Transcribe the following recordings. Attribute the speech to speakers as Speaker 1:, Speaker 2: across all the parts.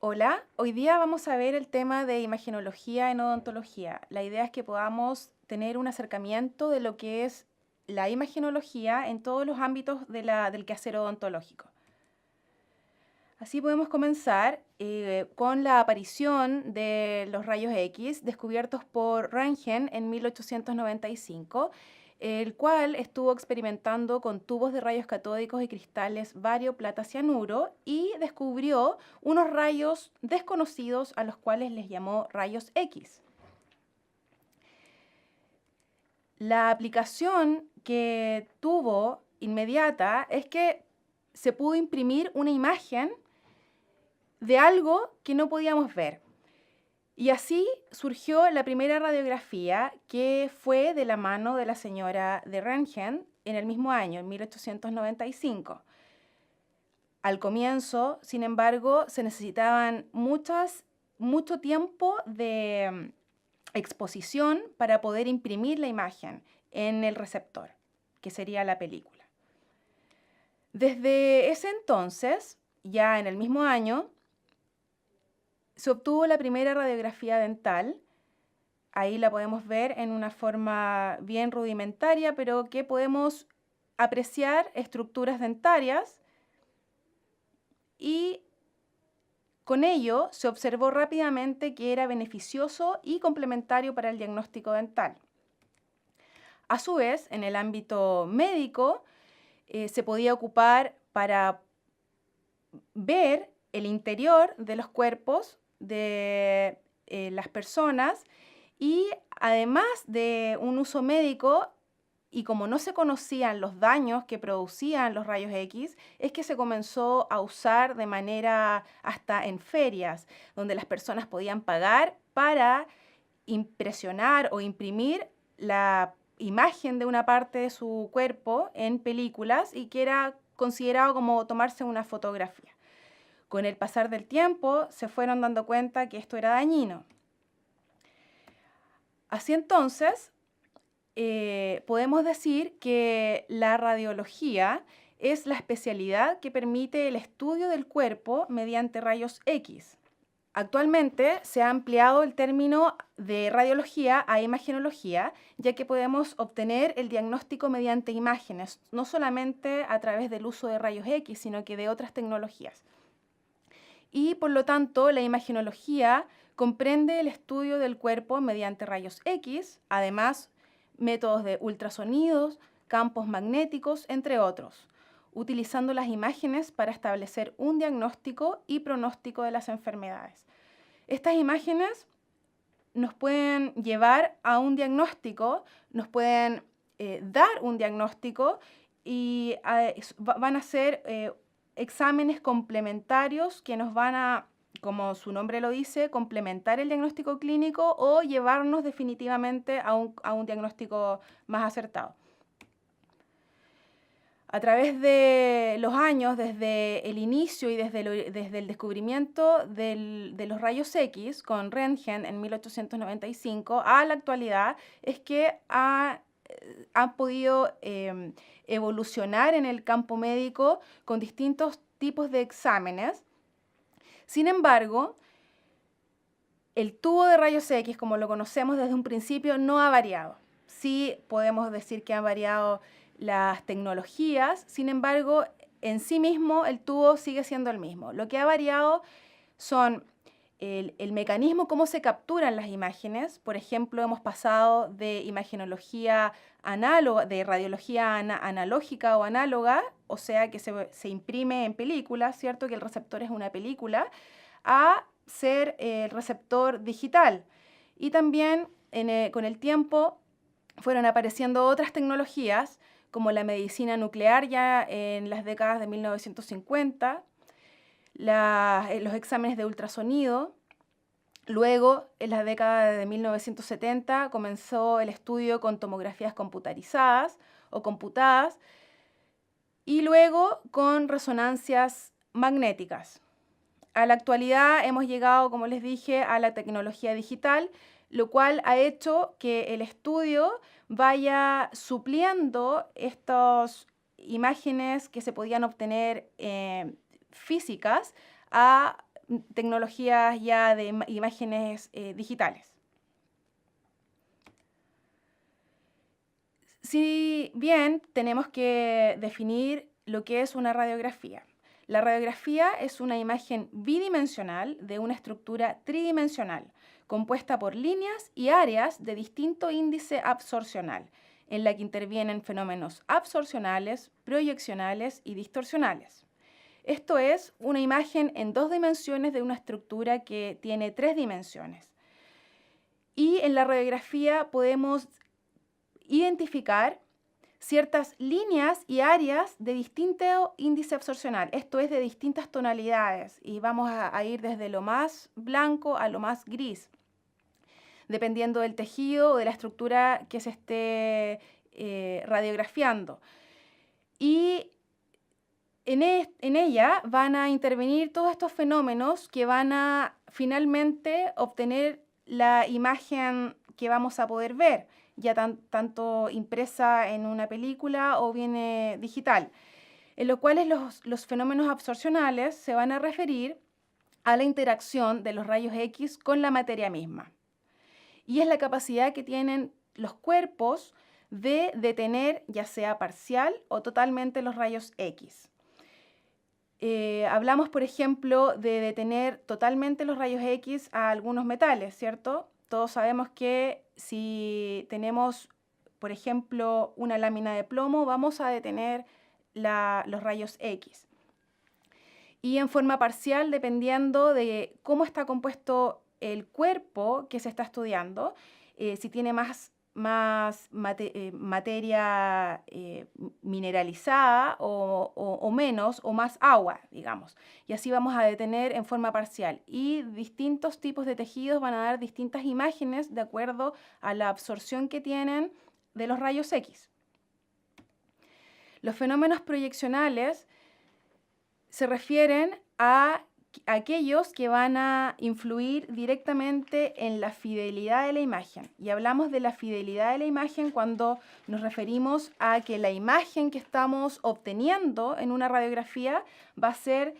Speaker 1: Hola, hoy día vamos a ver el tema de imagenología en odontología. La idea es que podamos tener un acercamiento de lo que es la imagenología en todos los ámbitos del quehacer odontológico. Así podemos comenzar con la aparición de los rayos X descubiertos por Röntgen en 1895, el cual estuvo experimentando con tubos de rayos catódicos y cristales bario, plata, cianuro y descubrió unos rayos desconocidos a los cuales les llamó rayos X. La aplicación que tuvo inmediata es que se pudo imprimir una imagen de algo que no podíamos ver. Y así surgió la primera radiografía, que fue de la mano de la señora de Röntgen en el mismo año, en 1895. Al comienzo, sin embargo, se necesitaban mucho tiempo de exposición para poder imprimir la imagen en el receptor, que sería la película. Desde ese entonces, ya en el mismo año, se obtuvo la primera radiografía dental. Ahí la podemos ver en una forma bien rudimentaria, pero que podemos apreciar estructuras dentarias, y con ello se observó rápidamente que era beneficioso y complementario para el diagnóstico dental. A su vez, en el ámbito médico, se podía ocupar para ver el interior de los cuerpos de las personas, y además de un uso médico, y como no se conocían los daños que producían los rayos X, es que se comenzó a usar de manera hasta en ferias, donde las personas podían pagar para impresionar o imprimir la imagen de una parte de su cuerpo en películas, y que era considerado como tomarse una fotografía. Con el pasar del tiempo se fueron dando cuenta que esto era dañino. Así entonces, podemos decir que la radiología es la especialidad que permite el estudio del cuerpo mediante rayos X. Actualmente se ha ampliado el término de radiología a imagenología, ya que podemos obtener el diagnóstico mediante imágenes, no solamente a través del uso de rayos X, sino que de otras tecnologías. Y por lo tanto, la imagenología comprende el estudio del cuerpo mediante rayos X, además métodos de ultrasonidos, campos magnéticos, entre otros, utilizando las imágenes para establecer un diagnóstico y pronóstico de las enfermedades. Estas imágenes nos pueden llevar a un diagnóstico, nos pueden dar un diagnóstico, y van a ser exámenes complementarios que nos van a, como su nombre lo dice, complementar el diagnóstico clínico o llevarnos definitivamente a un diagnóstico más acertado. A través de los años, desde el inicio y desde el descubrimiento de los rayos X con Röntgen en 1895 a la actualidad, es que han podido evolucionar en el campo médico con distintos tipos de exámenes. Sin embargo, el tubo de rayos X, como lo conocemos desde un principio, no ha variado. Sí podemos decir que han variado las tecnologías, sin embargo, en sí mismo el tubo sigue siendo el mismo. Lo que ha variado son el mecanismo, cómo se capturan las imágenes. Por ejemplo, hemos pasado de imagenología análoga, de radiología analógica o análoga, o sea que se imprime en película, ¿cierto? Que el receptor es una película, a ser el receptor digital. Y también con el tiempo fueron apareciendo otras tecnologías, como la medicina nuclear ya en las décadas de 1950, los exámenes de ultrasonido. Luego, en la década de 1970, comenzó el estudio con tomografías computarizadas o computadas, y luego con resonancias magnéticas. A la actualidad hemos llegado, como les dije, a la tecnología digital, lo cual ha hecho que el estudio vaya supliendo estas imágenes que se podían obtener físicas a tecnologías ya de imágenes digitales. Si bien tenemos que definir lo que es una radiografía. La radiografía es una imagen bidimensional de una estructura tridimensional, compuesta por líneas y áreas de distinto índice absorcional, en la que intervienen fenómenos absorcionales, proyeccionales y distorsionales. Esto es una imagen en 2 dimensiones de una estructura que tiene 3 dimensiones. Y en la radiografía podemos identificar ciertas líneas y áreas de distinto índice absorcional, esto es de distintas tonalidades, y vamos a ir desde lo más blanco a lo más gris, dependiendo del tejido o de la estructura que se esté radiografiando. Y en ella van a intervenir todos estos fenómenos que van a finalmente obtener la imagen que vamos a poder ver, ya tanto impresa en una película o bien digital, en los cuales los fenómenos absorcionales se van a referir a la interacción de los rayos X con la materia misma. Y es la capacidad que tienen los cuerpos de detener, ya sea parcial o totalmente, los rayos X. Hablamos, por ejemplo, de detener totalmente los rayos X a algunos metales, ¿cierto? Todos sabemos que si tenemos, por ejemplo, una lámina de plomo, vamos a detener los rayos X. Y en forma parcial, dependiendo de cómo está compuesto el cuerpo que se está estudiando, si tiene más materia mineralizada o menos, o más agua, digamos. Y así vamos a detener en forma parcial. Y distintos tipos de tejidos van a dar distintas imágenes de acuerdo a la absorción que tienen de los rayos X. Los fenómenos proyeccionales se refieren a aquellos que van a influir directamente en la fidelidad de la imagen. Y hablamos de la fidelidad de la imagen cuando nos referimos a que la imagen que estamos obteniendo en una radiografía va a ser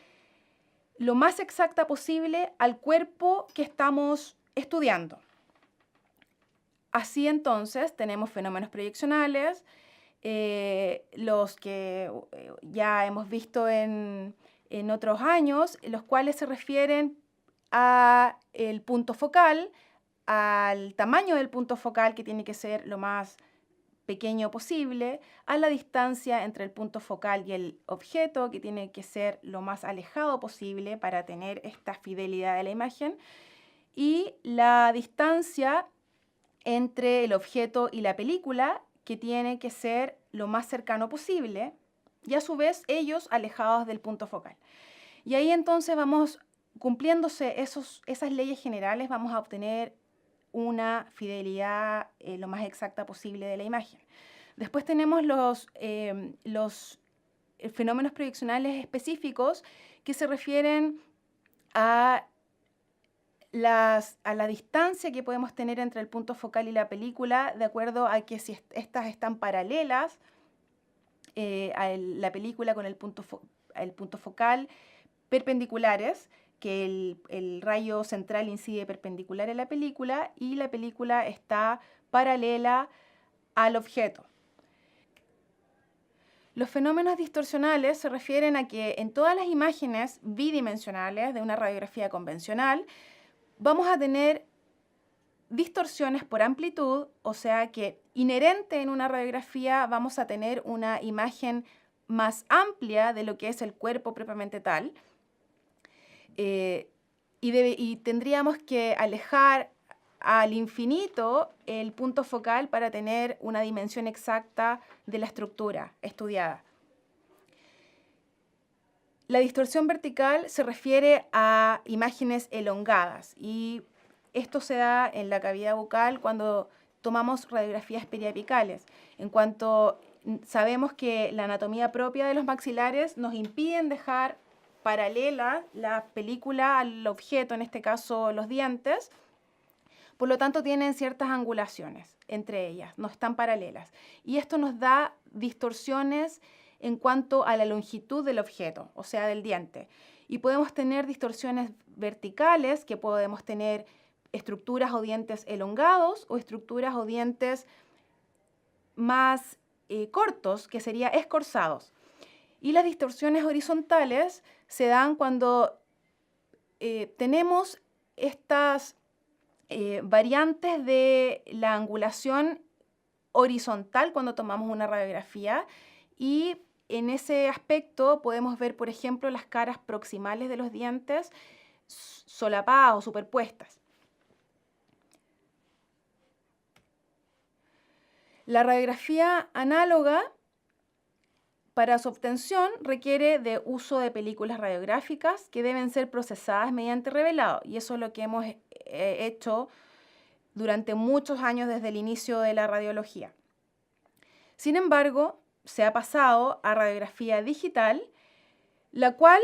Speaker 1: lo más exacta posible al cuerpo que estamos estudiando. Así entonces tenemos fenómenos proyeccionales, los que ya hemos visto en otros años, los cuales se refieren al punto focal, al tamaño del punto focal, que tiene que ser lo más pequeño posible, a la distancia entre el punto focal y el objeto, que tiene que ser lo más alejado posible para tener esta fidelidad de la imagen, y la distancia entre el objeto y la película, que tiene que ser lo más cercano posible, y a su vez ellos alejados del punto focal. Y ahí entonces vamos, cumpliéndose esas leyes generales, vamos a obtener una fidelidad lo más exacta posible de la imagen. Después tenemos los fenómenos proyeccionales específicos que se refieren a la distancia que podemos tener entre el punto focal y la película, de acuerdo a que si estas están paralelas, a la película con el punto focal, perpendiculares, que el rayo central incide perpendicular en la película y la película está paralela al objeto. Los fenómenos distorsionales se refieren a que en todas las imágenes bidimensionales de una radiografía convencional vamos a tener distorsiones por amplitud, o sea que inherente en una radiografía vamos a tener una imagen más amplia de lo que es el cuerpo propiamente tal, y tendríamos que alejar al infinito el punto focal para tener una dimensión exacta de la estructura estudiada. La distorsión vertical se refiere a imágenes elongadas, y esto se da en la cavidad bucal cuando tomamos radiografías periapicales. En cuanto sabemos que la anatomía propia de los maxilares nos impiden dejar paralela la película al objeto, en este caso los dientes, por lo tanto tienen ciertas angulaciones entre ellas, no están paralelas. Y esto nos da distorsiones en cuanto a la longitud del objeto, o sea, del diente. Y podemos tener distorsiones verticales, que podemos tener estructuras o dientes elongados o estructuras o dientes más cortos, que sería escorzados. Y las distorsiones horizontales se dan cuando tenemos estas variantes de la angulación horizontal cuando tomamos una radiografía, y en ese aspecto podemos ver, por ejemplo, las caras proximales de los dientes solapadas o superpuestas. La radiografía análoga, para su obtención, requiere de uso de películas radiográficas que deben ser procesadas mediante revelado, y eso es lo que hemos hecho durante muchos años desde el inicio de la radiología. Sin embargo, se ha pasado a radiografía digital, la cual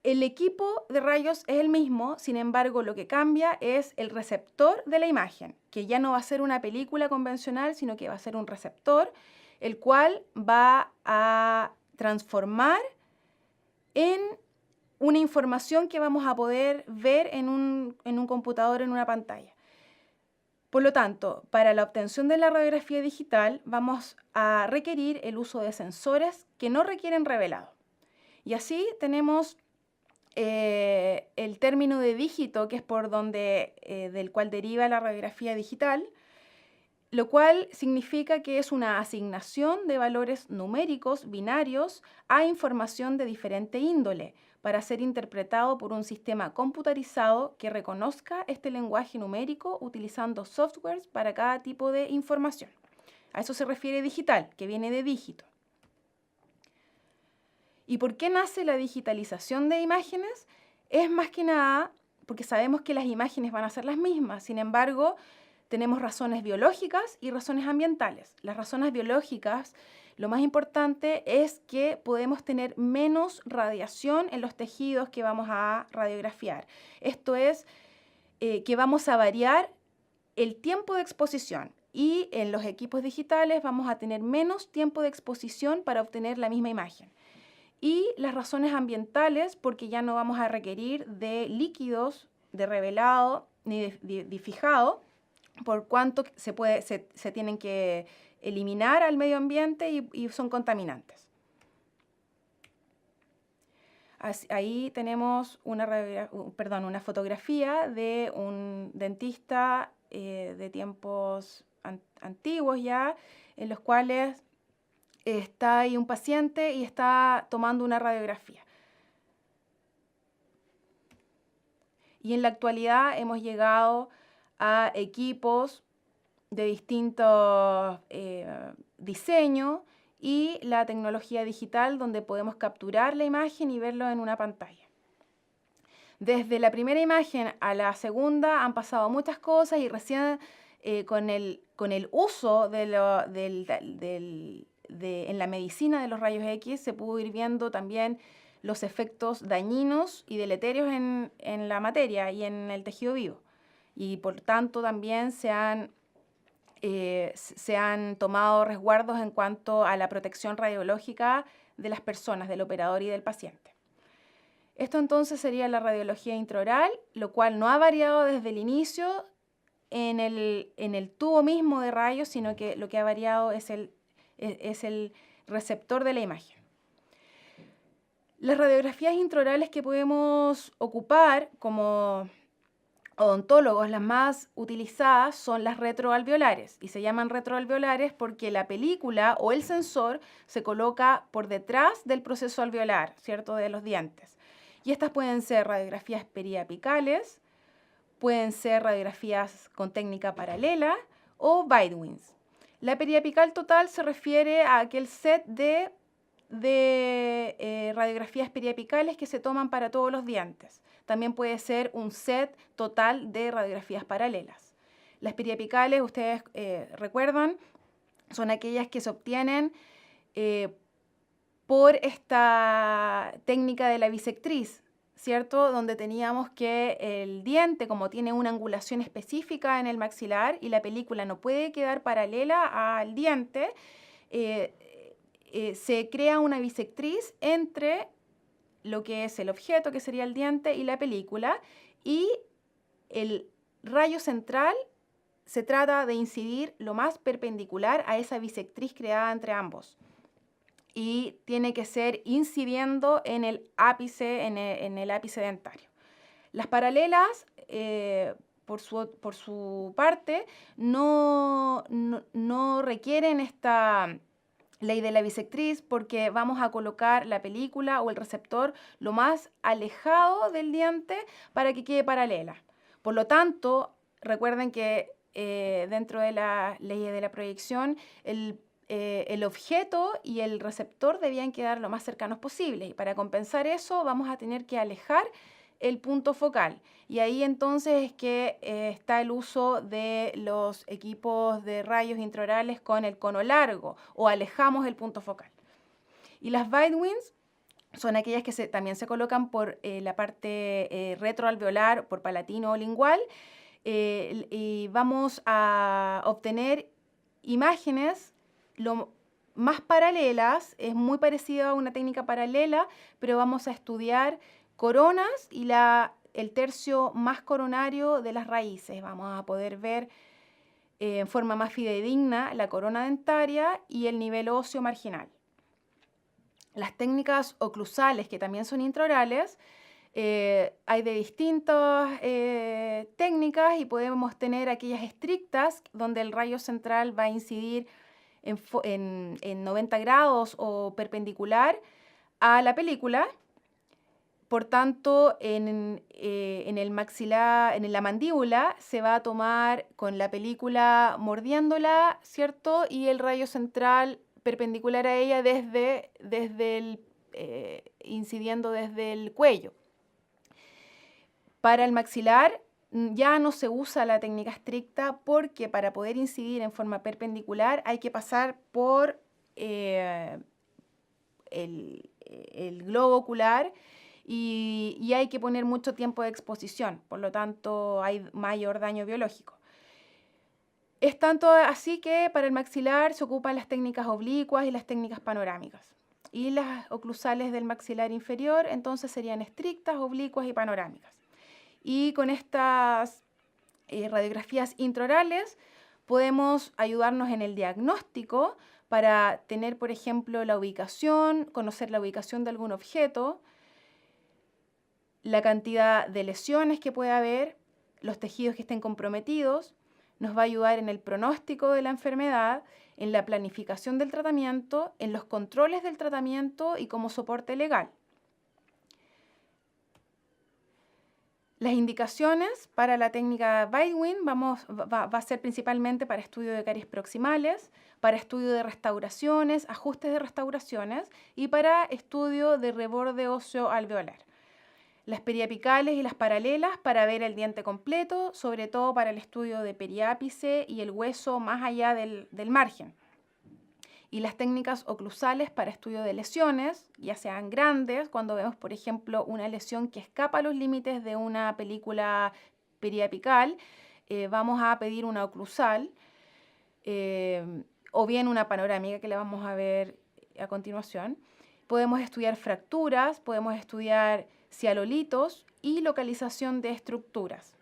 Speaker 1: el equipo de rayos es el mismo, sin embargo, lo que cambia es el receptor de la imagen, que ya no va a ser una película convencional, sino que va a ser un receptor, el cual va a transformar en una información que vamos a poder ver en un computador, en una pantalla. Por lo tanto, para la obtención de la radiografía digital vamos a requerir el uso de sensores que no requieren revelado. Y así tenemos el término de dígito, que es por donde, del cual deriva la radiografía digital, lo cual significa que es una asignación de valores numéricos binarios a información de diferente índole, para ser interpretado por un sistema computarizado que reconozca este lenguaje numérico utilizando softwares para cada tipo de información. A eso se refiere digital, que viene de dígito. ¿Y por qué nace la digitalización de imágenes? Es más que nada porque sabemos que las imágenes van a ser las mismas, sin embargo, tenemos razones biológicas y razones ambientales. Las razones biológicas, lo más importante es que podemos tener menos radiación en los tejidos que vamos a radiografiar. Esto es que vamos a variar el tiempo de exposición, y en los equipos digitales vamos a tener menos tiempo de exposición para obtener la misma imagen. Y las razones ambientales, porque ya no vamos a requerir de líquidos de revelado ni de fijado, por cuanto se tienen que eliminar al medio ambiente y son contaminantes. Ahí tenemos una fotografía de un dentista de tiempos antiguos ya, en los cuales está ahí un paciente y está tomando una radiografía. Y en la actualidad hemos llegado a equipos de distintos diseños y la tecnología digital, donde podemos capturar la imagen y verlo en una pantalla. Desde la primera imagen a la segunda han pasado muchas cosas, y recién con el uso en la medicina de los rayos X se pudo ir viendo también los efectos dañinos y deleterios en la materia y en el tejido vivo. Y por tanto también se han tomado resguardos en cuanto a la protección radiológica de las personas, del operador y del paciente. Esto entonces sería la radiología intraoral, lo cual no ha variado desde el inicio en el tubo mismo de rayos, sino que lo que ha variado es el receptor de la imagen. Las radiografías intraorales que podemos ocupar como odontólogos, las más utilizadas son las retroalveolares, y se llaman retroalveolares porque la película o el sensor se coloca por detrás del proceso alveolar, ¿cierto?, de los dientes. Y estas pueden ser radiografías periapicales, pueden ser radiografías con técnica paralela o Bidewins. La periapical total se refiere a aquel set de radiografías periapicales que se toman para todos los dientes. También puede ser un set total de radiografías paralelas. Las periapicales, ustedes recuerdan, son aquellas que se obtienen por esta técnica de la bisectriz, ¿cierto? Donde teníamos que el diente, como tiene una angulación específica en el maxilar y la película no puede quedar paralela al diente, se crea una bisectriz entre lo que es el objeto, que sería el diente, y la película, y el rayo central se trata de incidir lo más perpendicular a esa bisectriz creada entre ambos. Y tiene que ser incidiendo en el ápice, en el ápice dentario. Las paralelas, por su parte, no requieren esta ley de la bisectriz porque vamos a colocar la película o el receptor lo más alejado del diente para que quede paralela. Por lo tanto, recuerden que dentro de la ley de la proyección, el objeto y el receptor debían quedar lo más cercanos posible. Y para compensar eso vamos a tener que alejar el punto focal. Y ahí entonces es que está el uso de los equipos de rayos intraorales con el cono largo, o alejamos el punto focal. Y las Bite-Wings son aquellas que también se colocan por la parte retroalveolar, por palatino o lingual, y vamos a obtener imágenes lo más paralelas. Es muy parecido a una técnica paralela, pero vamos a estudiar coronas y el tercio más coronario de las raíces. Vamos a poder ver en forma más fidedigna la corona dentaria y el nivel óseo marginal. Las técnicas oclusales, que también son intraorales, hay de distintas técnicas, y podemos tener aquellas estrictas donde el rayo central va a incidir en 90 grados o perpendicular a la película. Por tanto, en el maxilar, en la mandíbula, se va a tomar con la película mordiéndola, ¿cierto? Y el rayo central perpendicular a ella incidiendo desde el cuello. Para el maxilar ya no se usa la técnica estricta, porque para poder incidir en forma perpendicular hay que pasar por el globo ocular, y hay que poner mucho tiempo de exposición, por lo tanto hay mayor daño biológico. Es tanto así que para el maxilar se ocupan las técnicas oblicuas y las técnicas panorámicas. Y las oclusales del maxilar inferior entonces serían estrictas, oblicuas y panorámicas. Y con estas radiografías intraorales podemos ayudarnos en el diagnóstico para tener, por ejemplo, conocer la ubicación de algún objeto, la cantidad de lesiones que puede haber, los tejidos que estén comprometidos. Nos va a ayudar en el pronóstico de la enfermedad, en la planificación del tratamiento, en los controles del tratamiento y como soporte legal. Las indicaciones para la técnica Bite-Wing va a ser principalmente para estudio de caries proximales, para estudio de restauraciones, ajustes de restauraciones, y para estudio de reborde óseo alveolar. Las periapicales y las paralelas para ver el diente completo, sobre todo para el estudio de periápice y el hueso más allá del margen. Y las técnicas oclusales para estudio de lesiones, ya sean grandes, cuando vemos, por ejemplo, una lesión que escapa a los límites de una película periapical, vamos a pedir una oclusal, o bien una panorámica, que la vamos a ver a continuación. Podemos estudiar fracturas, podemos estudiar cialolitos y localización de estructuras.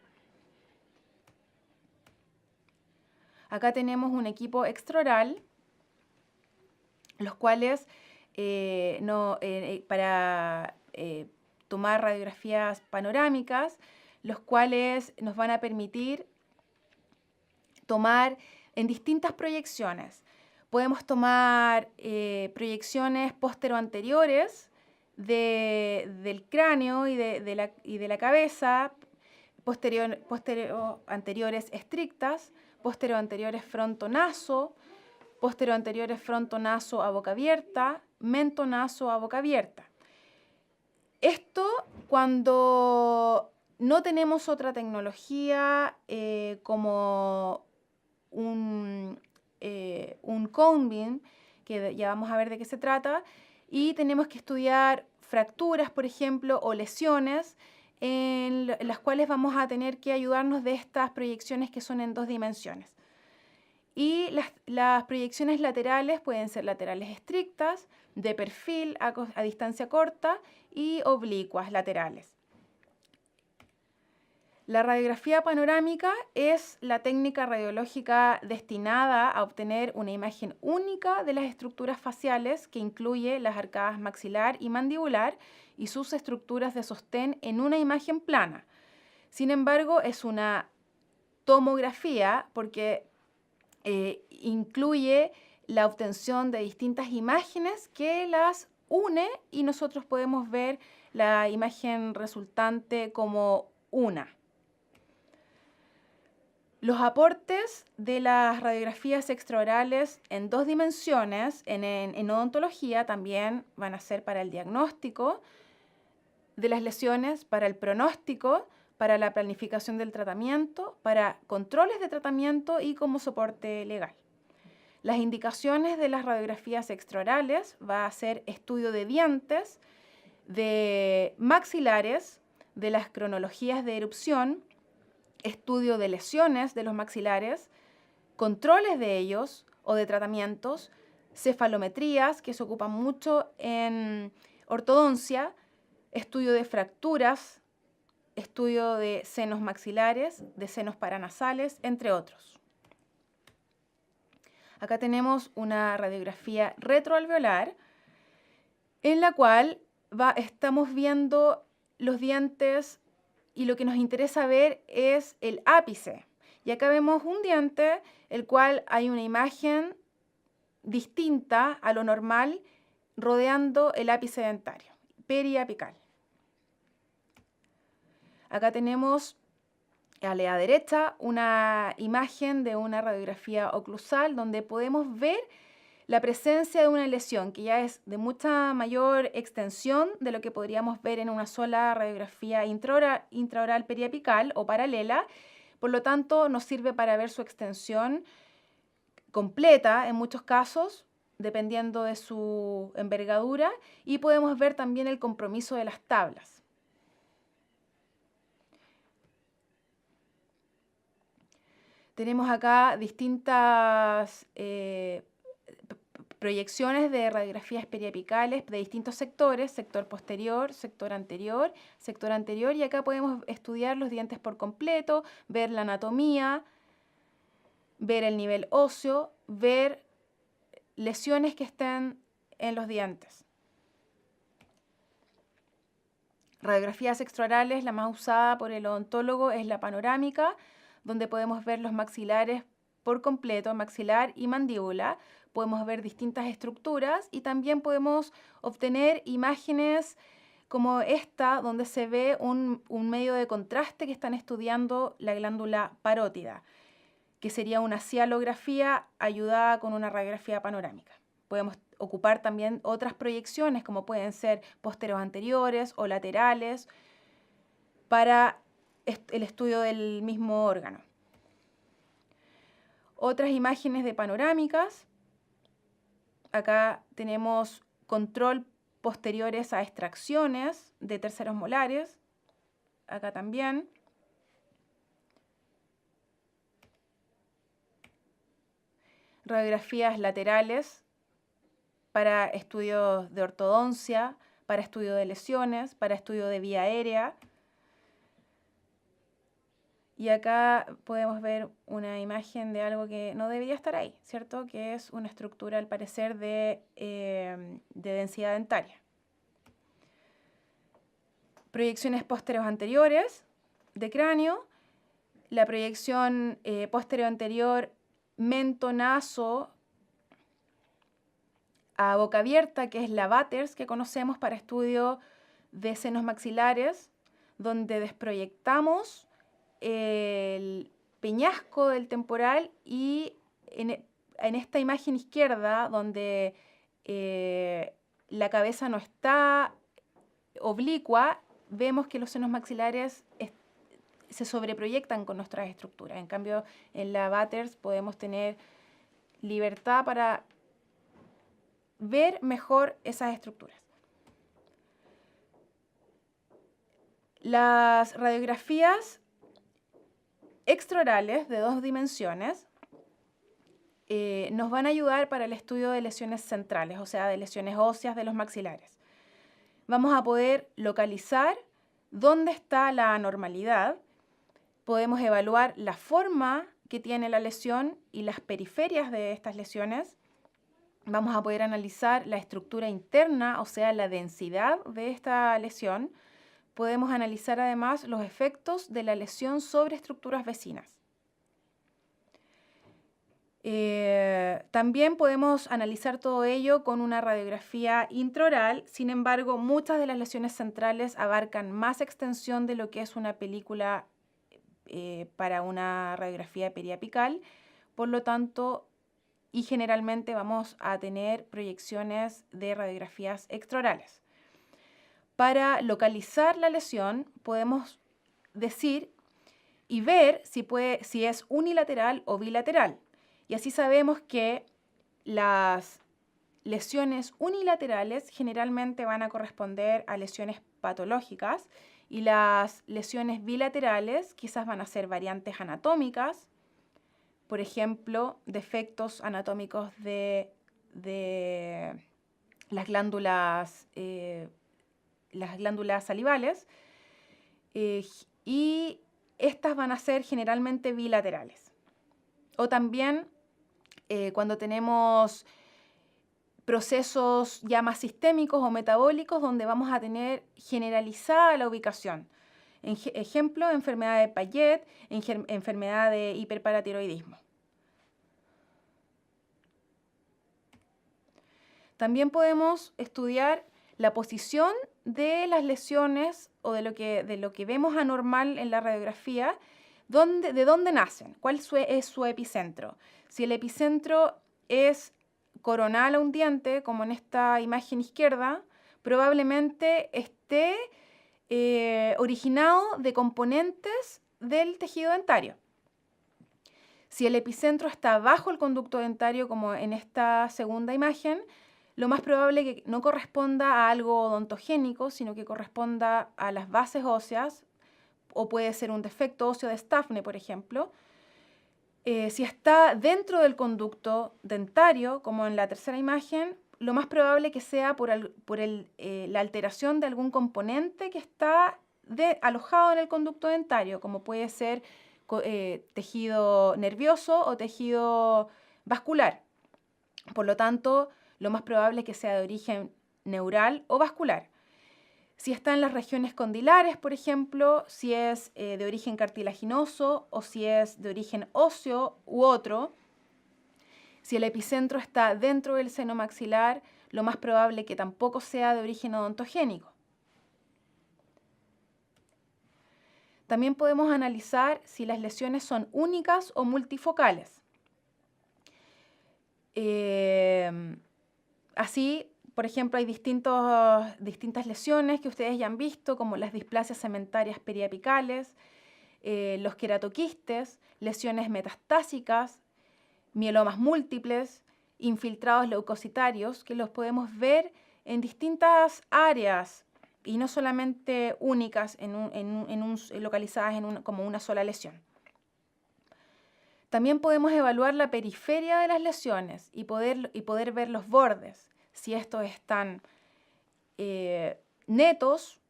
Speaker 1: Acá tenemos un equipo extraoral, los cuales para tomar radiografías panorámicas, los cuales nos van a permitir tomar en distintas proyecciones. Podemos tomar proyecciones posteroanteriores del cráneo y de la cabeza, anteriores estrictas, anteriores frontonaso, anteriores frontonaso a boca abierta, mentonaso a boca abierta. Esto cuando no tenemos otra tecnología como un cone beam, que ya vamos a ver de qué se trata, y tenemos que estudiar fracturas, por ejemplo, o lesiones, en las cuales vamos a tener que ayudarnos de estas proyecciones que son en 2 dimensiones. Y las proyecciones laterales pueden ser laterales estrictas, de perfil a distancia corta y oblicuas laterales. La radiografía panorámica es la técnica radiológica destinada a obtener una imagen única de las estructuras faciales que incluye las arcadas maxilar y mandibular y sus estructuras de sostén en una imagen plana. Sin embargo, es una tomografía porque incluye la obtención de distintas imágenes que las une y nosotros podemos ver la imagen resultante como una. Los aportes de las radiografías extraorales en 2 dimensiones en odontología también van a ser para el diagnóstico de las lesiones, para el pronóstico, para la planificación del tratamiento, para controles de tratamiento y como soporte legal. Las indicaciones de las radiografías extraorales va a ser estudio de dientes, de maxilares, de las cronologías de erupción, estudio de lesiones de los maxilares, controles de ellos o de tratamientos, cefalometrías, que se ocupan mucho en ortodoncia, estudio de fracturas, estudio de senos maxilares, de senos paranasales, entre otros. Acá tenemos una radiografía retroalveolar en la cual estamos viendo los dientes y lo que nos interesa ver es el ápice. Y acá vemos un diente, el cual hay una imagen distinta a lo normal rodeando el ápice dentario, periapical. Acá tenemos a la derecha una imagen de una radiografía oclusal donde podemos ver la presencia de una lesión que ya es de mucha mayor extensión de lo que podríamos ver en una sola radiografía intraoral periapical o paralela. Por lo tanto, nos sirve para ver su extensión completa en muchos casos, dependiendo de su envergadura, y podemos ver también el compromiso de las tablas. Tenemos acá distintas proyecciones de radiografías periapicales de distintos sectores, sector posterior, sector anterior, y acá podemos estudiar los dientes por completo, ver la anatomía, ver el nivel óseo, ver lesiones que estén en los dientes. Radiografías extraorales, la más usada por el odontólogo es la panorámica, donde podemos ver los maxilares por completo, maxilar y mandíbula. Podemos ver distintas estructuras y también podemos obtener imágenes como esta, donde se ve un medio de contraste que están estudiando la glándula parótida, que sería una cialografía ayudada con una radiografía panorámica. Podemos ocupar también otras proyecciones, como pueden ser posteriores anteriores o laterales, para el estudio del mismo órgano. Otras imágenes de panorámicas. Acá tenemos control posteriores a extracciones de terceros molares. Acá también. Radiografías laterales para estudios de ortodoncia, para estudio de lesiones, para estudio de vía aérea. Y acá podemos ver una imagen de algo que no debería estar ahí, ¿cierto? Que es una estructura, al parecer, de densidad dentaria. Proyecciones posteriores anteriores de cráneo. La proyección posterior anterior mento-naso a boca abierta, que es la Batters, que conocemos para estudio de senos maxilares, donde desproyectamos el peñasco del temporal y en esta imagen izquierda, donde la cabeza no está oblicua, vemos que los senos maxilares se sobreproyectan con nuestras estructuras. En cambio, en la Batters podemos tener libertad para ver mejor esas estructuras. Las radiografías extraorales de 2 dimensiones nos van a ayudar para el estudio de lesiones centrales, o sea, de lesiones óseas de los maxilares. Vamos a poder localizar dónde está la anormalidad, podemos evaluar la forma que tiene la lesión y las periferias de estas lesiones. Vamos a poder analizar la estructura interna, o sea, la densidad de esta lesión. Podemos analizar además los efectos de la lesión sobre estructuras vecinas. También podemos analizar todo ello con una radiografía intraoral. Sin embargo, muchas de las lesiones centrales abarcan más extensión de lo que es una película para una radiografía periapical. Por lo tanto, y generalmente vamos a tener proyecciones de radiografías extraorales. Para localizar la lesión, podemos decir y ver si es unilateral o bilateral. Y así sabemos que las lesiones unilaterales generalmente van a corresponder a lesiones patológicas y las lesiones bilaterales quizás van a ser variantes anatómicas, por ejemplo, defectos anatómicos de las glándulas salivales, y estas van a ser generalmente bilaterales. O también cuando tenemos procesos ya más sistémicos o metabólicos donde vamos a tener generalizada la ubicación. Ejemplo, enfermedad de Payet, enfermedad de hiperparatiroidismo. También podemos estudiar la posición de las lesiones o de lo que vemos anormal en la radiografía, de dónde nacen, cuál es su epicentro. Si el epicentro es coronal a un diente, como en esta imagen izquierda, probablemente esté originado de componentes del tejido dentario. Si el epicentro está bajo el conducto dentario, como en esta segunda imagen, lo más probable es que no corresponda a algo odontogénico, sino que corresponda a las bases óseas, o puede ser un defecto óseo de Staffne, por ejemplo. Si está dentro del conducto dentario, como en la tercera imagen, lo más probable que sea por la alteración de algún componente que está alojado en el conducto dentario, como puede ser tejido nervioso o tejido vascular. Por lo tanto, lo más probable es que sea de origen neural o vascular. Si está en las regiones condilares, por ejemplo, si es de origen cartilaginoso o si es de origen óseo u otro. Si el epicentro está dentro del seno maxilar, lo más probable es que tampoco sea de origen odontogénico. También podemos analizar si las lesiones son únicas o multifocales. Así, por ejemplo, hay distintas lesiones que ustedes ya han visto, como las displasias cementarias periapicales, los queratoquistes, lesiones metastásicas, mielomas múltiples, infiltrados leucocitarios, que los podemos ver en distintas áreas y no solamente únicas, localizadas como una sola lesión. También podemos evaluar la periferia de las lesiones y poder ver los bordes, si estos están netos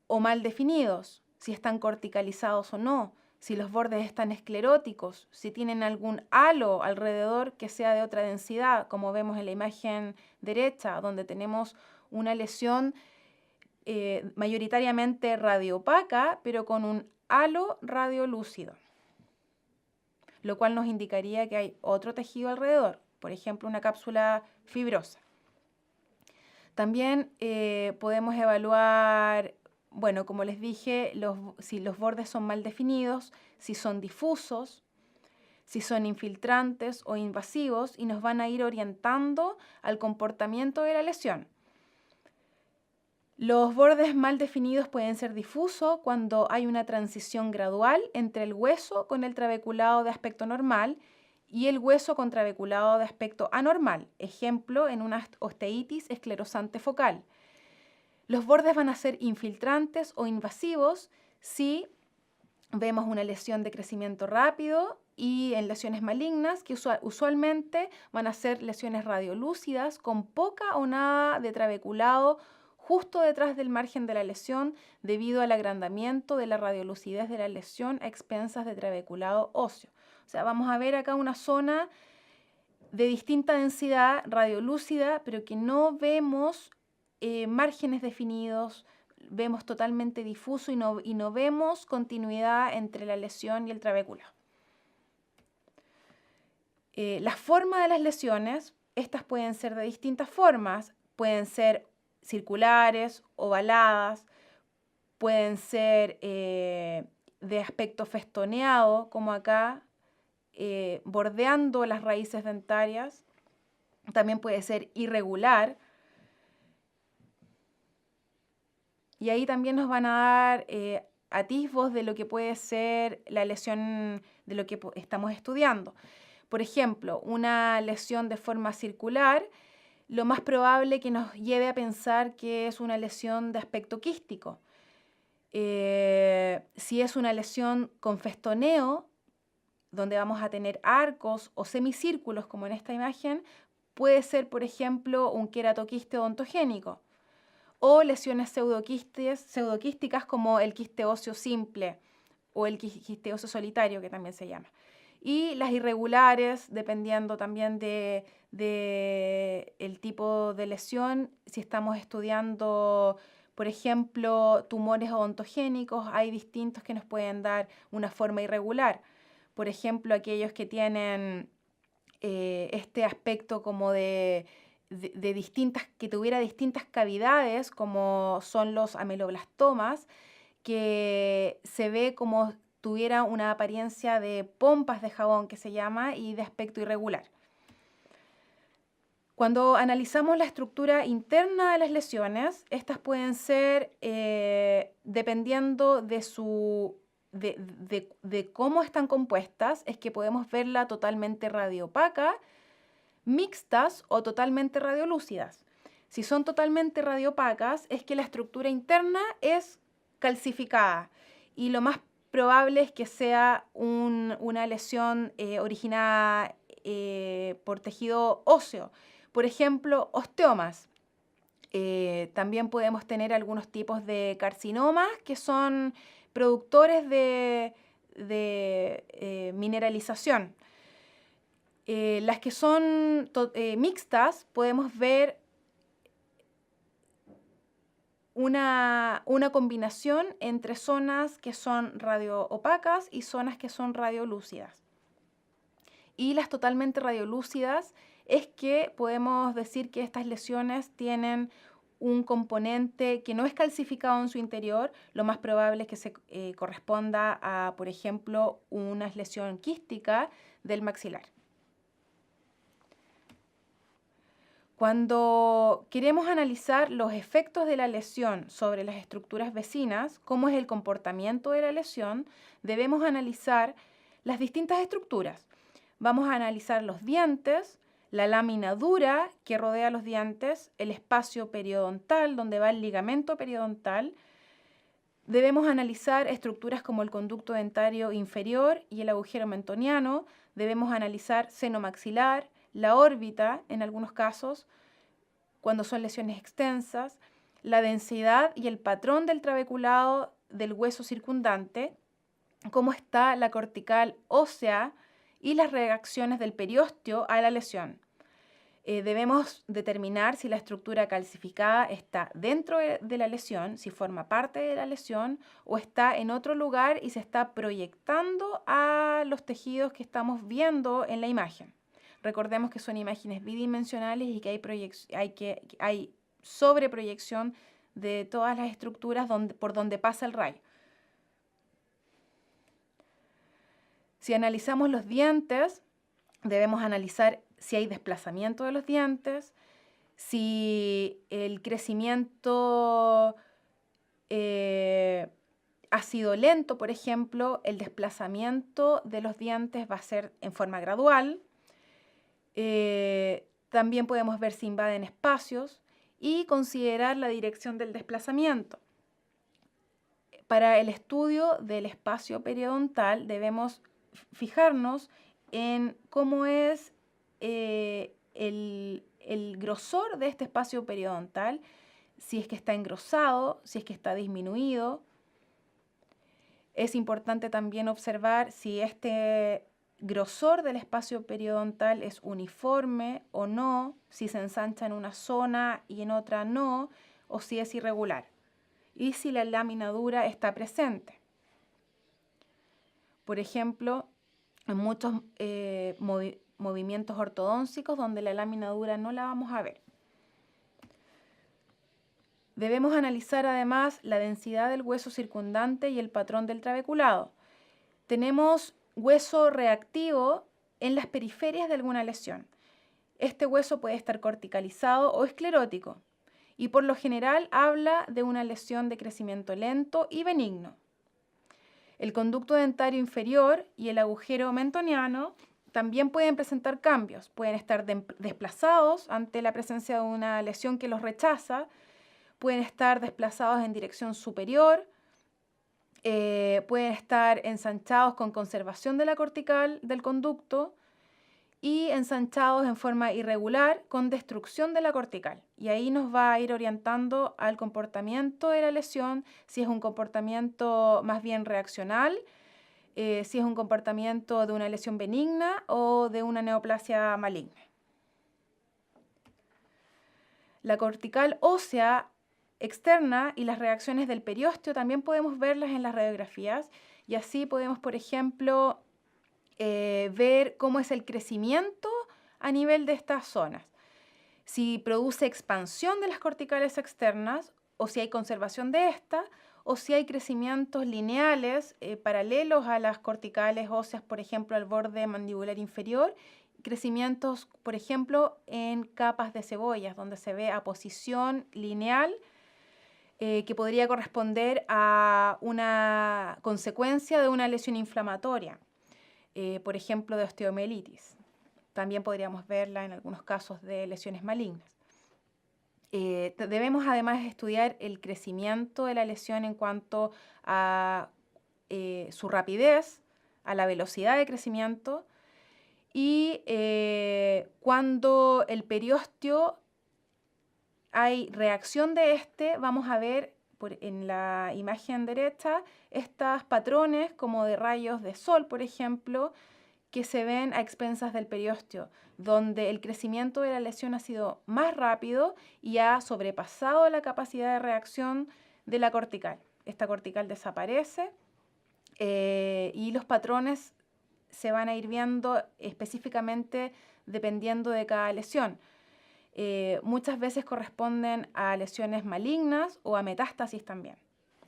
Speaker 1: o mal definidos, si están corticalizados o no, si los bordes están escleróticos, si tienen algún halo alrededor que sea de otra densidad, como vemos en la imagen derecha, donde tenemos una lesión mayoritariamente radioopaca, pero con un halo radiolúcido, lo cual nos indicaría que hay otro tejido alrededor, por ejemplo, una cápsula fibrosa. También podemos evaluar, bueno, como les dije, si los bordes son mal definidos, si son difusos, si son infiltrantes o invasivos, y nos van a ir orientando al comportamiento de la lesión. Los bordes mal definidos pueden ser difusos cuando hay una transición gradual entre el hueso con el trabeculado de aspecto normal y el hueso con trabeculado de aspecto anormal, ejemplo en una osteitis esclerosante focal. Los bordes van a ser infiltrantes o invasivos si vemos una lesión de crecimiento rápido y en lesiones malignas, que usualmente van a ser lesiones radiolúcidas con poca o nada de trabeculado justo detrás del margen de la lesión debido al agrandamiento de la radiolucidez de la lesión a expensas de trabeculado óseo. O sea, vamos a ver acá una zona de distinta densidad radiolúcida, pero que no vemos márgenes definidos, vemos totalmente difuso y no vemos continuidad entre la lesión y el trabéculo. La forma de las lesiones, estas pueden ser de distintas formas, pueden ser circulares, ovaladas, pueden ser de aspecto festoneado, como acá, bordeando las raíces dentarias. También puede ser irregular. Y ahí también nos van a dar atisbos de lo que puede ser la lesión de lo que estamos estudiando. Por ejemplo, una lesión de forma circular, lo más probable que nos lleve a pensar que es una lesión de aspecto quístico. Si es una lesión con festoneo, donde vamos a tener arcos o semicírculos, como en esta imagen, puede ser, por ejemplo, un queratoquiste odontogénico. O lesiones pseudoquísticas como el quiste óseo simple o el quiste óseo solitario, que también se llama. Y las irregulares, dependiendo también de el tipo de lesión, si estamos estudiando, por ejemplo, tumores odontogénicos, hay distintos que nos pueden dar una forma irregular. Por ejemplo, aquellos que tienen este aspecto como de distintas, que tuviera distintas cavidades, como son los ameloblastomas, que se ve como tuviera una apariencia de pompas de jabón, que se llama, y de aspecto irregular. Cuando analizamos la estructura interna de las lesiones, estas pueden ser, dependiendo de cómo están compuestas, es que podemos verla totalmente radiopaca, mixtas o totalmente radiolúcidas. Si son totalmente radiopacas, es que la estructura interna es calcificada y lo más probable es que sea una lesión originada por tejido óseo. Por ejemplo, osteomas. También podemos tener algunos tipos de carcinomas que son productores de mineralización. Las que son mixtas, podemos ver una combinación entre zonas que son radioopacas y zonas que son radiolúcidas. Y las totalmente radiolúcidas es que podemos decir que estas lesiones tienen un componente que no es calcificado en su interior, lo más probable es que se corresponda a, por ejemplo, una lesión quística del maxilar. Cuando queremos analizar los efectos de la lesión sobre las estructuras vecinas, cómo es el comportamiento de la lesión, debemos analizar las distintas estructuras. Vamos a analizar los dientes, la lámina dura que rodea los dientes, el espacio periodontal, donde va el ligamento periodontal. Debemos analizar estructuras como el conducto dentario inferior y el agujero mentoniano. Debemos analizar seno maxilar, la órbita en algunos casos, cuando son lesiones extensas, la densidad y el patrón del trabeculado del hueso circundante, cómo está la cortical ósea y las reacciones del periósteo a la lesión. Debemos determinar si la estructura calcificada está dentro de la lesión, si forma parte de la lesión o está en otro lugar y se está proyectando a los tejidos que estamos viendo en la imagen. Recordemos que son imágenes bidimensionales y que hay sobreproyección de todas las estructuras por donde pasa el rayo. Si analizamos los dientes, debemos analizar si hay desplazamiento de los dientes, si el crecimiento ha sido lento, por ejemplo, el desplazamiento de los dientes va a ser en forma gradual. También podemos ver si invaden espacios y considerar la dirección del desplazamiento. Para el estudio del espacio periodontal debemos fijarnos en cómo es el grosor de este espacio periodontal, si es que está engrosado, si es que está disminuido. Es importante también observar si este grosor del espacio periodontal es uniforme o no, si se ensancha en una zona y en otra no, o si es irregular, y si la lámina dura está presente. Por ejemplo, en muchos movimientos ortodóncicos donde la lámina dura no la vamos a ver. Debemos analizar además la densidad del hueso circundante y el patrón del trabeculado. Tenemos hueso reactivo en las periferias de alguna lesión. Este hueso puede estar corticalizado o esclerótico y por lo general habla de una lesión de crecimiento lento y benigno. El conducto dentario inferior y el agujero mentoniano también pueden presentar cambios, pueden estar desplazados ante la presencia de una lesión que los rechaza, pueden estar desplazados en dirección superior, pueden estar ensanchados con conservación de la cortical del conducto y ensanchados en forma irregular con destrucción de la cortical. Y ahí nos va a ir orientando al comportamiento de la lesión, si es un comportamiento más bien reaccional, si es un comportamiento de una lesión benigna o de una neoplasia maligna. La cortical ósea externa y las reacciones del periósteo también podemos verlas en las radiografías y así podemos, por ejemplo, ver cómo es el crecimiento a nivel de estas zonas. Si produce expansión de las corticales externas o si hay conservación de esta o si hay crecimientos lineales paralelos a las corticales óseas, por ejemplo, al borde mandibular inferior, crecimientos, por ejemplo, en capas de cebollas, donde se ve aposición lineal que podría corresponder a una consecuencia de una lesión inflamatoria, por ejemplo, de osteomielitis. También podríamos verla en algunos casos de lesiones malignas. Debemos además estudiar el crecimiento de la lesión en cuanto a su rapidez, a la velocidad de crecimiento y cuando el periósteo hay reacción de este, vamos a ver en la imagen derecha estos patrones como de rayos de sol, por ejemplo, que se ven a expensas del periósteo, donde el crecimiento de la lesión ha sido más rápido y ha sobrepasado la capacidad de reacción de la cortical. Esta cortical desaparece y los patrones se van a ir viendo específicamente dependiendo de cada lesión. Muchas veces corresponden a lesiones malignas o a metástasis también,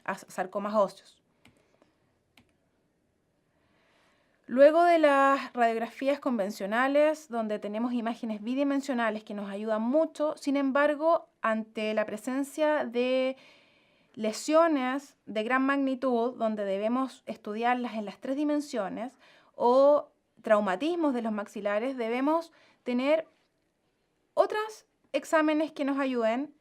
Speaker 1: a sarcomas óseos. Luego de las radiografías convencionales, donde tenemos imágenes bidimensionales que nos ayudan mucho, sin embargo, ante la presencia de lesiones de gran magnitud, donde debemos estudiarlas en las 3 dimensiones, o traumatismos de los maxilares, debemos tener otros exámenes que nos ayuden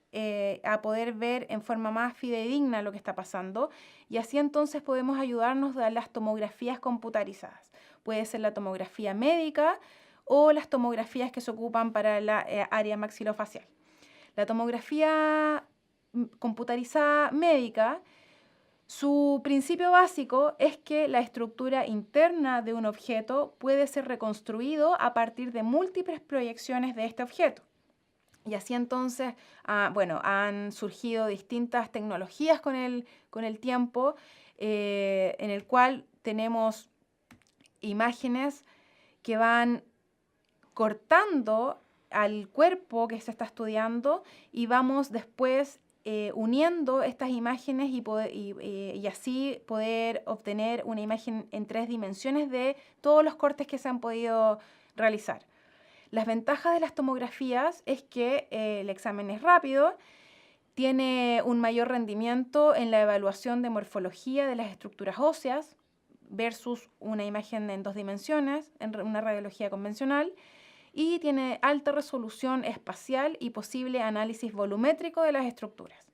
Speaker 1: a poder ver en forma más fidedigna lo que está pasando y así entonces podemos ayudarnos de las tomografías computarizadas. Puede ser la tomografía médica o las tomografías que se ocupan para la área maxilofacial. La tomografía computarizada médica, su principio básico es que la estructura interna de un objeto puede ser reconstruido a partir de múltiples proyecciones de este objeto. Y así entonces, han surgido distintas tecnologías con el tiempo, en el cual tenemos imágenes que van cortando al cuerpo que se está estudiando y vamos después uniendo estas imágenes y así poder obtener una imagen en 3 dimensiones de todos los cortes que se han podido realizar. Las ventajas de las tomografías es que el examen es rápido, tiene un mayor rendimiento en la evaluación de morfología de las estructuras óseas versus una imagen en 2 dimensiones, en una radiología convencional, y tiene alta resolución espacial y posible análisis volumétrico de las estructuras.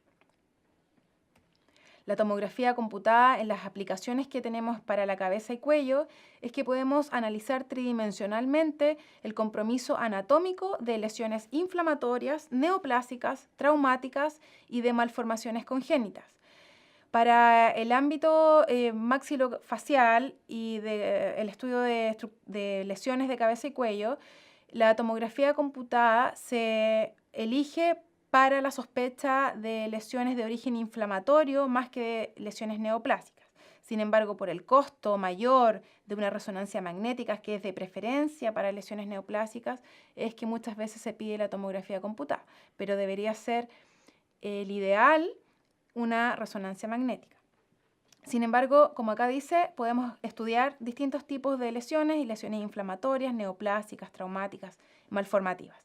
Speaker 1: La tomografía computada en las aplicaciones que tenemos para la cabeza y cuello es que podemos analizar tridimensionalmente el compromiso anatómico de lesiones inflamatorias, neoplásicas, traumáticas y de malformaciones congénitas. Para el ámbito maxilofacial y el estudio de lesiones de cabeza y cuello, la tomografía computada se elige para la sospecha de lesiones de origen inflamatorio más que de lesiones neoplásicas. Sin embargo, por el costo mayor de una resonancia magnética, que es de preferencia para lesiones neoplásicas, es que muchas veces se pide la tomografía computada, pero debería ser el ideal una resonancia magnética. Sin embargo, como acá dice, podemos estudiar distintos tipos de lesiones y lesiones inflamatorias, neoplásicas, traumáticas, malformativas.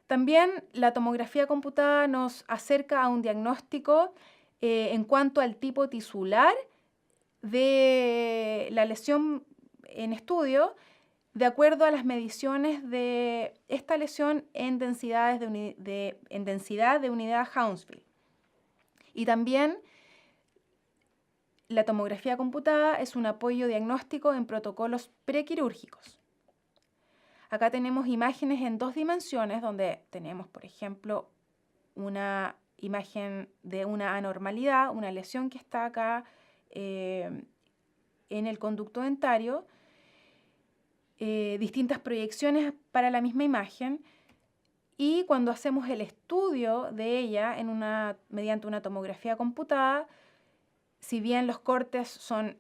Speaker 1: También la tomografía computada nos acerca a un diagnóstico en cuanto al tipo tisular de la lesión en estudio, de acuerdo a las mediciones de esta lesión en densidad de unidad Hounsfield. Y también la tomografía computada es un apoyo diagnóstico en protocolos prequirúrgicos. Acá tenemos imágenes en 2 dimensiones donde tenemos, por ejemplo, una imagen de una anormalidad, una lesión que está acá en el conducto dentario, distintas proyecciones para la misma imagen, y cuando hacemos el estudio de ella mediante una tomografía computada, si bien los cortes son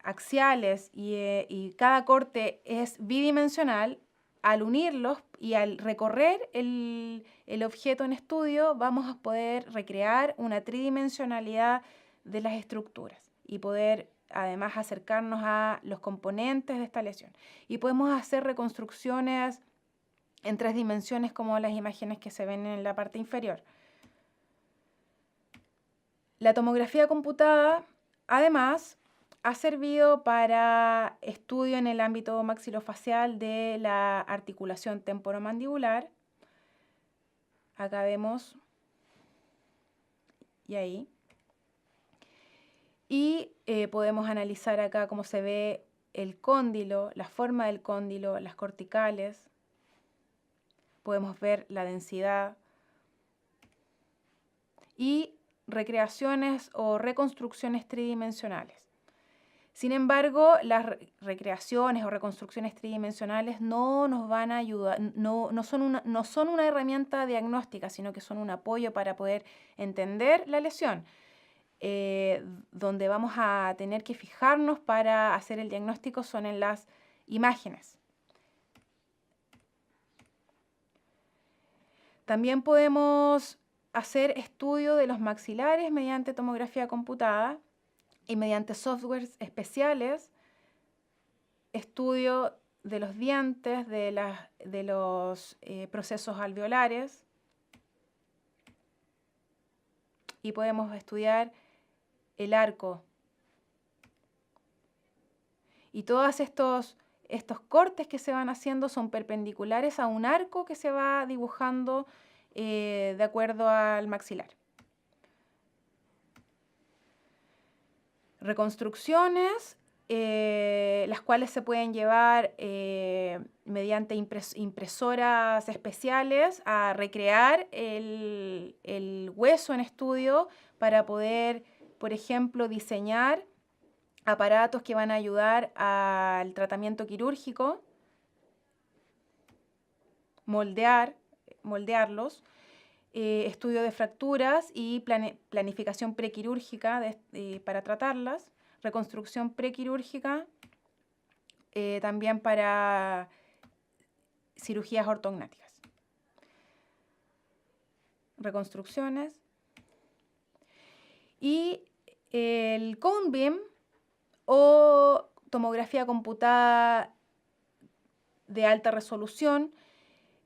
Speaker 1: axiales y cada corte es bidimensional, al unirlos y al recorrer el objeto en estudio vamos a poder recrear una tridimensionalidad de las estructuras y poder además acercarnos a los componentes de esta lesión. Y podemos hacer reconstrucciones en 3 dimensiones como las imágenes que se ven en la parte inferior. La tomografía computada, además, ha servido para estudio en el ámbito maxilofacial de la articulación temporomandibular. Acá vemos, y ahí. Y podemos analizar acá cómo se ve el cóndilo, la forma del cóndilo, las corticales. Podemos ver la densidad y recreaciones o reconstrucciones tridimensionales. Sin embargo, las recreaciones o reconstrucciones tridimensionales no nos van a ayudar, no son una herramienta diagnóstica, sino que son un apoyo para poder entender la lesión, donde vamos a tener que fijarnos para hacer el diagnóstico son en las imágenes. También podemos hacer estudio de los maxilares mediante tomografía computada y mediante softwares especiales, estudio de los dientes, de los procesos alveolares, y podemos estudiar el arco. Y todos estos cortes que se van haciendo son perpendiculares a un arco que se va dibujando de acuerdo al maxilar. Reconstrucciones, las cuales se pueden llevar mediante impresoras especiales a recrear el hueso en estudio para poder, por ejemplo, diseñar aparatos que van a ayudar al tratamiento quirúrgico, moldearlos, estudio de fracturas y planificación prequirúrgica para tratarlas, reconstrucción prequirúrgica, también para cirugías ortognáticas. Reconstrucciones. Y el cone beam o tomografía computada de alta resolución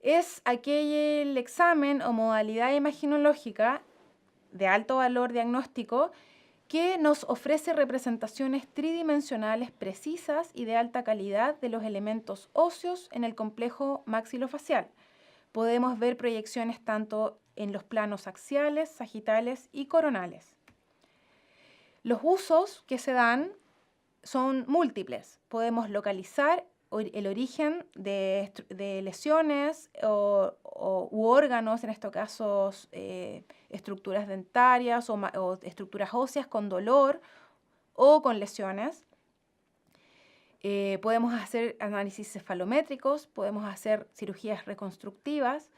Speaker 1: es aquel examen o modalidad imaginológica de alto valor diagnóstico que nos ofrece representaciones tridimensionales precisas y de alta calidad de los elementos óseos en el complejo maxilofacial. Podemos ver proyecciones tanto en los planos axiales, sagitales y coronales. Los usos que se dan son múltiples. Podemos localizar el origen de lesiones u órganos, en estos casos estructuras dentarias o estructuras óseas con dolor o con lesiones. Podemos hacer análisis cefalométricos, podemos hacer cirugías reconstructivas,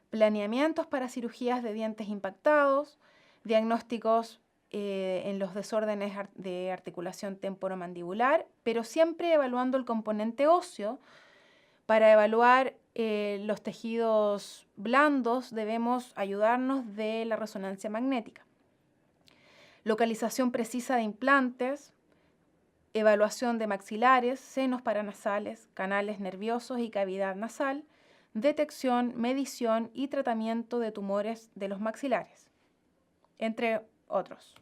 Speaker 1: planeamientos para cirugías de dientes impactados, diagnósticos en los desórdenes de articulación temporomandibular, pero siempre evaluando el componente óseo. Para evaluar los tejidos blandos debemos ayudarnos de la resonancia magnética. Localización precisa de implantes, evaluación de maxilares, senos paranasales, canales nerviosos y cavidad nasal, detección, medición y tratamiento de tumores de los maxilares, entre otros.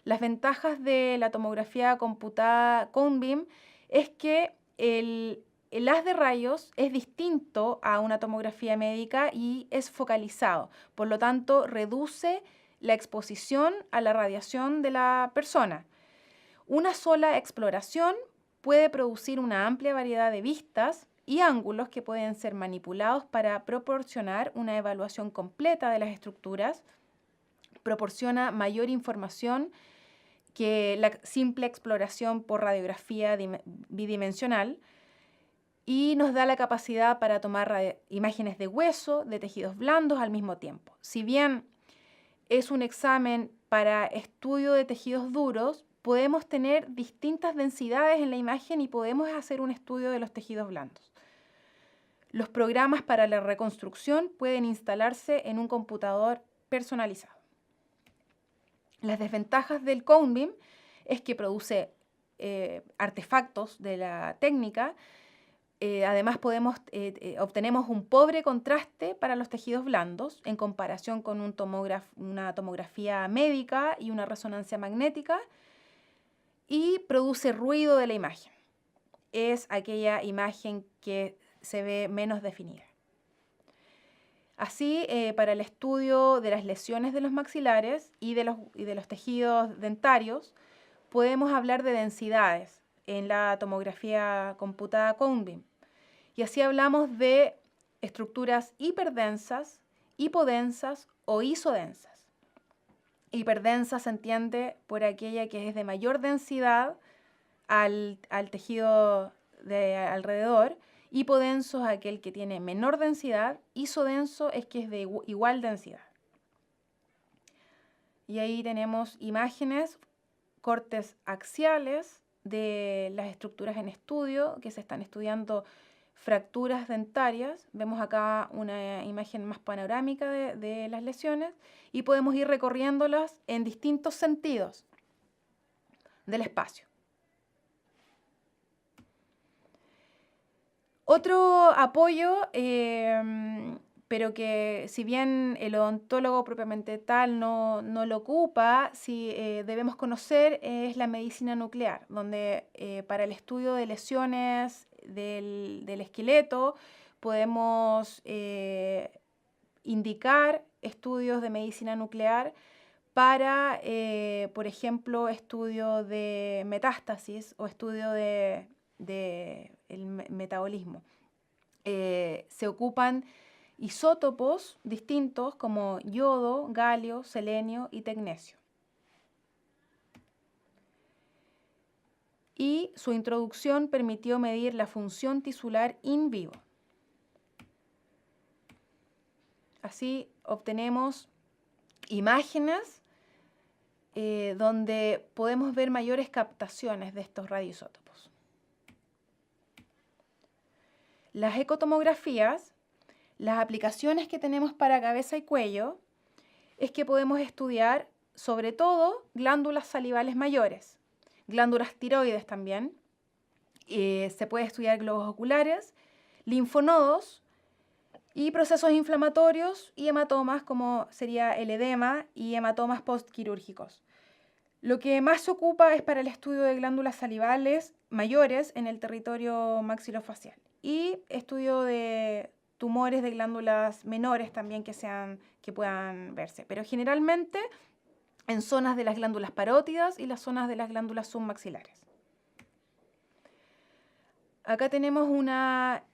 Speaker 1: Las ventajas de la tomografía computada Cone Beam es que el haz de rayos es distinto a una tomografía médica y es focalizado, por lo tanto reduce la exposición a la radiación de la persona. Una sola exploración puede producir una amplia variedad de vistas y ángulos que pueden ser manipulados para proporcionar una evaluación completa de las estructuras, proporciona mayor información que la simple exploración por radiografía bidimensional y nos da la capacidad para tomar imágenes de hueso, de tejidos blandos al mismo tiempo. Si bien es un examen para estudio de tejidos duros, podemos tener distintas densidades en la imagen y podemos hacer un estudio de los tejidos blandos. Los programas para la reconstrucción pueden instalarse en un computador personalizado. Las desventajas del Cone Beam es que produce artefactos de la técnica. Además obtenemos un pobre contraste para los tejidos blandos en comparación con una tomografía médica y una resonancia magnética, y produce ruido de la imagen. Es aquella imagen que se ve menos definida. Así, para el estudio de las lesiones de los maxilares y de los tejidos dentarios, podemos hablar de densidades en la tomografía computada Cone Beam. Y así hablamos de estructuras hiperdensas, hipodensas o isodensas. Hiperdensa se entiende por aquella que es de mayor densidad al tejido de alrededor. Hipodenso es aquel que tiene menor densidad, isodenso es que es de igual densidad. Y ahí tenemos imágenes, cortes axiales de las estructuras en estudio, que se están estudiando fracturas dentarias. Vemos acá una imagen más panorámica de las lesiones y podemos ir recorriéndolas en distintos sentidos del espacio. Otro apoyo, pero que si bien el odontólogo propiamente tal no lo ocupa, sí debemos conocer, es la medicina nuclear, donde para el estudio de lesiones del esqueleto podemos indicar estudios de medicina nuclear para, por ejemplo, estudio de metástasis o estudio de el metabolismo. Se ocupan isótopos distintos como yodo, galio, selenio y tecnecio. Y su introducción permitió medir la función tisular in vivo. Así obtenemos imágenes donde podemos ver mayores captaciones de estos radioisótopos. Las ecotomografías, las aplicaciones que tenemos para cabeza y cuello, es que podemos estudiar sobre todo glándulas salivales mayores, glándulas tiroides también, se puede estudiar globos oculares, linfonodos y procesos inflamatorios y hematomas como sería el edema y hematomas postquirúrgicos. Lo que más se ocupa es para el estudio de glándulas salivales mayores en el territorio maxilofacial y estudio de tumores de glándulas menores también que puedan verse. Pero generalmente en zonas de las glándulas parótidas y las zonas de las glándulas submaxilares. Acá tenemos una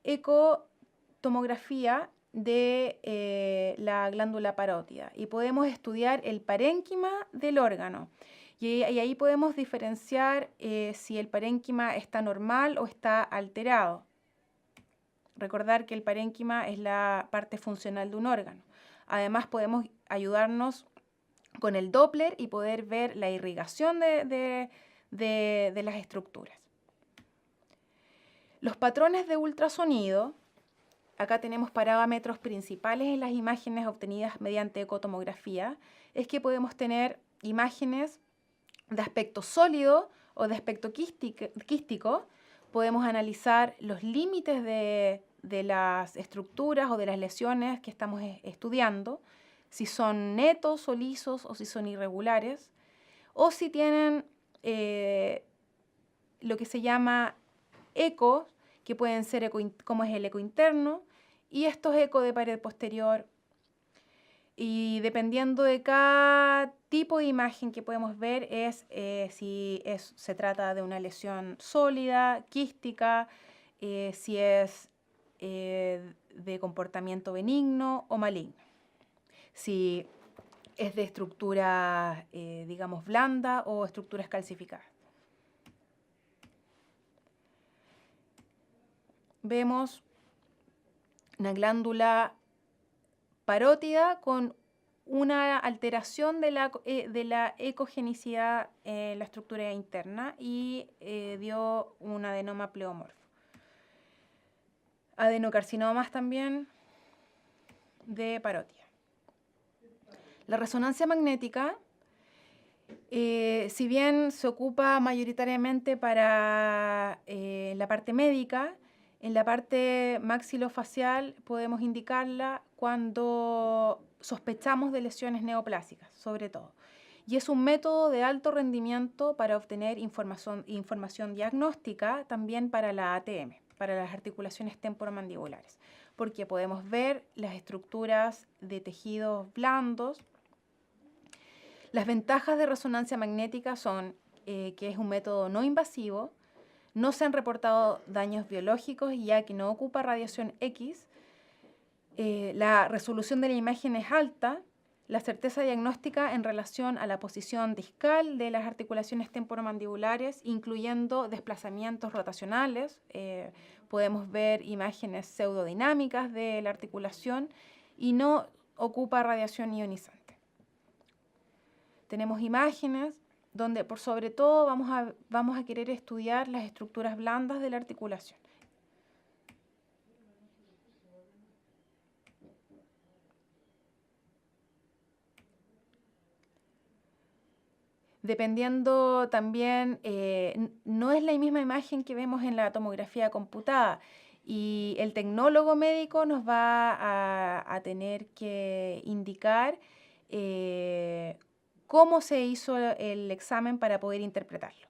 Speaker 1: ecotomografía de la glándula parótida y podemos estudiar el parénquima del órgano. Y ahí podemos diferenciar si el parénquima está normal o está alterado. Recordar que el parénquima es la parte funcional de un órgano. Además podemos ayudarnos con el Doppler y poder ver la irrigación de las estructuras. Los patrones de ultrasonido, acá tenemos parámetros principales en las imágenes obtenidas mediante ecotomografía, es que podemos tener imágenes de aspecto sólido o de aspecto quístico. Podemos analizar los límites de las estructuras o de las lesiones que estamos estudiando, si son netos o lisos o si son irregulares, o si tienen lo que se llama ecos, que pueden ser como es el eco interno, y estos ecos de pared posterior. Y dependiendo de cada tipo de imagen que podemos ver es si se trata de una lesión sólida, quística, si es de comportamiento benigno o maligno. Si es de estructura, digamos, blanda o estructuras calcificadas. Vemos una glándula parótida con una alteración de la ecogenicidad en la estructura interna y dio un adenoma pleomorfo. Adenocarcinomas también de parótida. La resonancia magnética, si bien se ocupa mayoritariamente para la parte médica, en la parte maxilofacial podemos indicarla cuando sospechamos de lesiones neoplásicas, sobre todo. Y es un método de alto rendimiento para obtener información diagnóstica también para la ATM, para las articulaciones temporomandibulares, porque podemos ver las estructuras de tejidos blandos. Las ventajas de resonancia magnética son que es un método no invasivo, no se han reportado daños biológicos ya que no ocupa radiación X, la resolución de la imagen es alta, la certeza diagnóstica en relación a la posición discal de las articulaciones temporomandibulares, incluyendo desplazamientos rotacionales, podemos ver imágenes pseudodinámicas de la articulación y no ocupa radiación ionizante. Tenemos imágenes donde por sobre todo vamos a querer estudiar las estructuras blandas de la articulación. Dependiendo también, no es la misma imagen que vemos en la tomografía computada y el tecnólogo médico nos va a tener que indicar cómo se hizo el examen para poder interpretarlo.